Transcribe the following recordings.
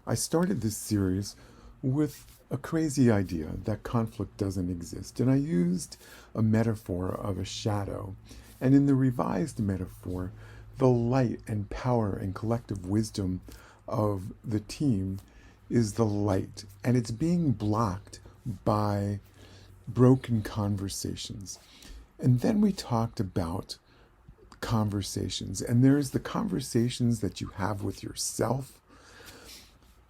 I started this series with a crazy idea that conflict doesn't exist, and I used a metaphor of a shadow. And in the revised metaphor, the light and power and collective wisdom of the team is the light, and it's being blocked by broken conversations. And then we talked about conversations, and there's the conversations that you have with yourself.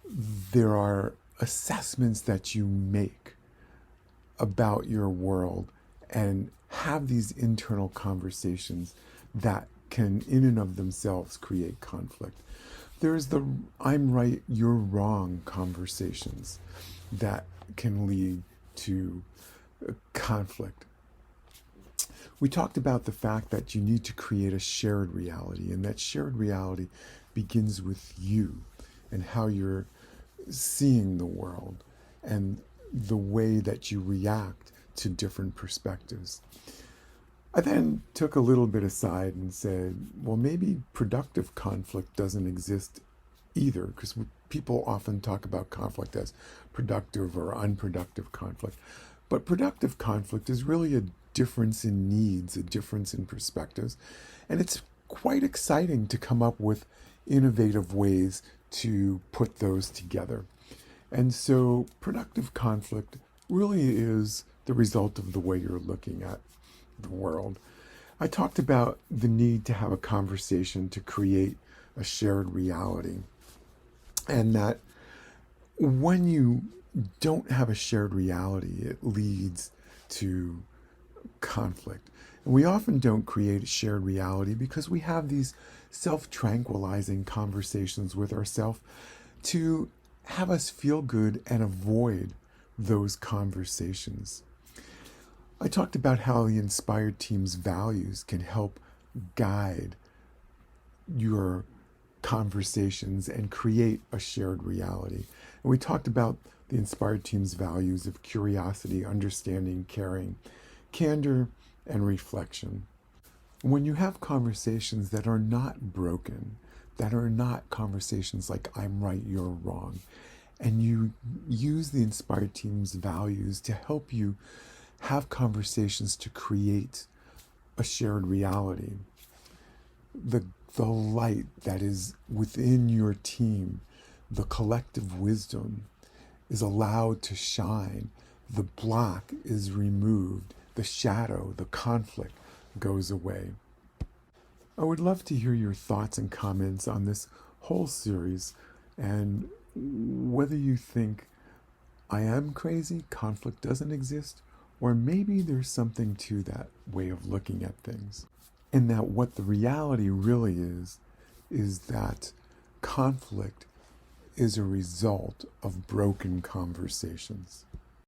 There are assessments that you make about your world and have these internal conversations that can, in and of themselves, create conflict. There's the I'm right, you're wrong conversations that can lead to conflict. We talked about the fact that you need to create a shared reality, and that shared reality begins with you and how you're seeing the world and the way that you react to different perspectives. I then took a little bit aside and said, well, maybe productive conflict doesn't exist either, because people often talk about conflict as productive or unproductive conflict. But productive conflict is really a difference in needs, a difference in perspectives. And it's quite exciting to come up with innovative ways to put those together. And so productive conflict really is the result of the way you're looking at the world. I talked about the need to have a conversation to create a shared reality, and that when you don't have a shared reality, it leads to conflict. And we often don't create a shared reality because we have these self-tranquilizing conversations with ourselves to have us feel good and avoid those conversations. I talked about how the inspired team's values can help guide your conversations and create a shared reality. And we talked about the inspired team's values of curiosity, understanding, caring, candor, and reflection. When you have conversations that are not broken, that are not conversations like I'm right, you're wrong, and you use the inspired team's values to help you have conversations to create a shared reality, the light that is within your team, the collective wisdom is allowed to shine. The block is removed. The shadow, the conflict goes away. I would love to hear your thoughts and comments on this whole series and whether you think I am crazy, conflict doesn't exist, or maybe there's something to that way of looking at things. And that what the reality really is that conflict is a result of broken conversations.